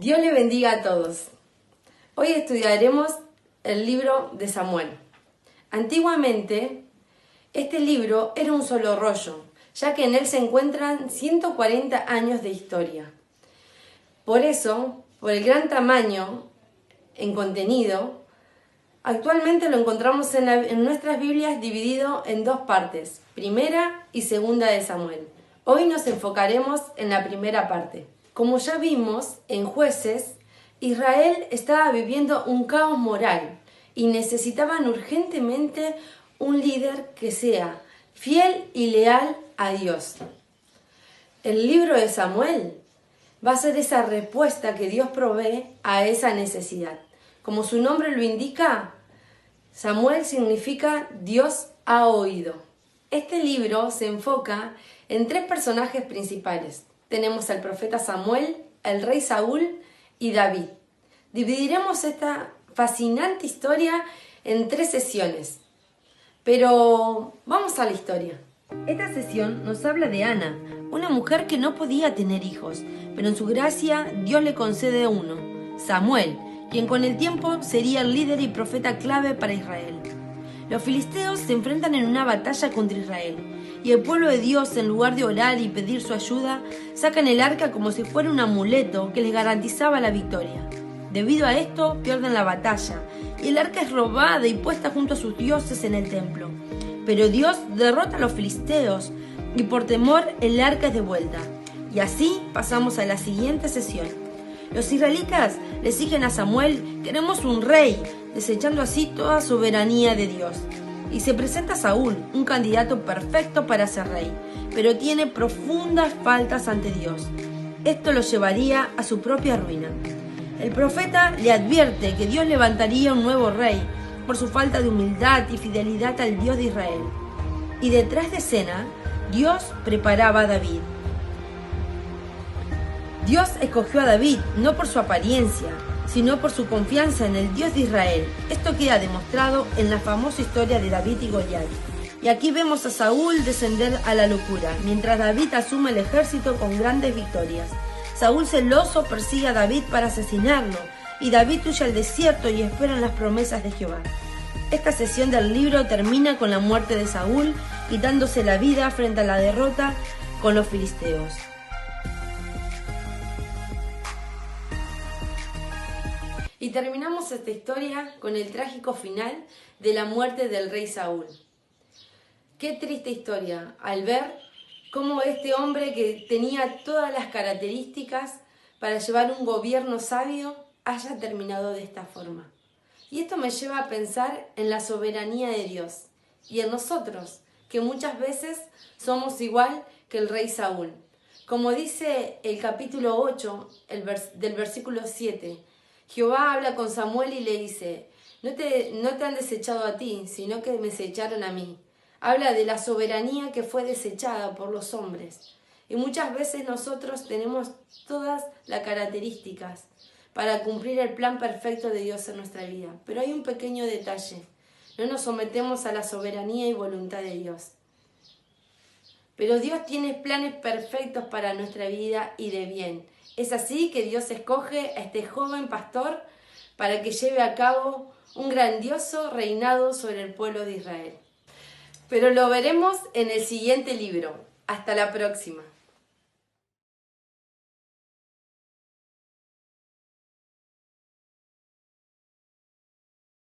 Dios le bendiga a todos. Hoy estudiaremos el libro de Samuel. Antiguamente, este libro era un solo rollo, ya que en él se encuentran 140 años de historia. Por eso, por el gran tamaño en contenido, actualmente lo encontramos en nuestras Biblias dividido en dos partes, primera y segunda de Samuel. Hoy nos enfocaremos en la primera parte. Como ya vimos en Jueces, Israel estaba viviendo un caos moral y necesitaban urgentemente un líder que sea fiel y leal a Dios. El libro de Samuel va a ser esa respuesta que Dios provee a esa necesidad. Como su nombre lo indica, Samuel significa Dios ha oído. Este libro se enfoca en tres personajes principales. Tenemos al profeta Samuel, el rey Saúl y David. Dividiremos esta fascinante historia en 3 sesiones. Pero vamos a la historia. Esta sesión nos habla de Ana, una mujer que no podía tener hijos, pero en su gracia Dios le concede uno, Samuel, quien con el tiempo sería el líder y profeta clave para Israel. Los filisteos se enfrentan en una batalla contra Israel, y el pueblo de Dios, en lugar de orar y pedir su ayuda, sacan el arca como si fuera un amuleto que les garantizaba la victoria. Debido a esto, pierden la batalla, y el arca es robada y puesta junto a sus dioses en el templo. Pero Dios derrota a los filisteos, y por temor el arca es devuelta. Y así pasamos a la siguiente sesión. Los israelitas le exigen a Samuel: queremos un rey, desechando así toda soberanía de Dios. Y se presenta Saúl, un candidato perfecto para ser rey, pero tiene profundas faltas ante Dios. Esto lo llevaría a su propia ruina. El profeta le advierte que Dios levantaría un nuevo rey por su falta de humildad y fidelidad al Dios de Israel. Y detrás de escena, Dios preparaba a David. Dios escogió a David no por su apariencia, sino por su confianza en el Dios de Israel. Esto queda demostrado en la famosa historia de David y Goliat. Y aquí vemos a Saúl descender a la locura, mientras David asume el ejército con grandes victorias. Saúl celoso persigue a David para asesinarlo, y David huye al desierto y espera en las promesas de Jehová. Esta sesión del libro termina con la muerte de Saúl, quitándose la vida frente a la derrota con los filisteos. Y terminamos esta historia con el trágico final de la muerte del rey Saúl. Qué triste historia al ver cómo este hombre que tenía todas las características para llevar un gobierno sabio haya terminado de esta forma. Y esto me lleva a pensar en la soberanía de Dios y en nosotros, que muchas veces somos igual que el rey Saúl. Como dice el capítulo 8 del versículo 7, Jehová habla con Samuel y le dice: no te han desechado a ti, sino que me desecharon a mí. Habla de la soberanía que fue desechada por los hombres. Y muchas veces nosotros tenemos todas las características para cumplir el plan perfecto de Dios en nuestra vida. Pero hay un pequeño detalle: no nos sometemos a la soberanía y voluntad de Dios. Pero Dios tiene planes perfectos para nuestra vida y de bien. Es así que Dios escoge a este joven pastor para que lleve a cabo un grandioso reinado sobre el pueblo de Israel. Pero lo veremos en el siguiente libro. Hasta la próxima.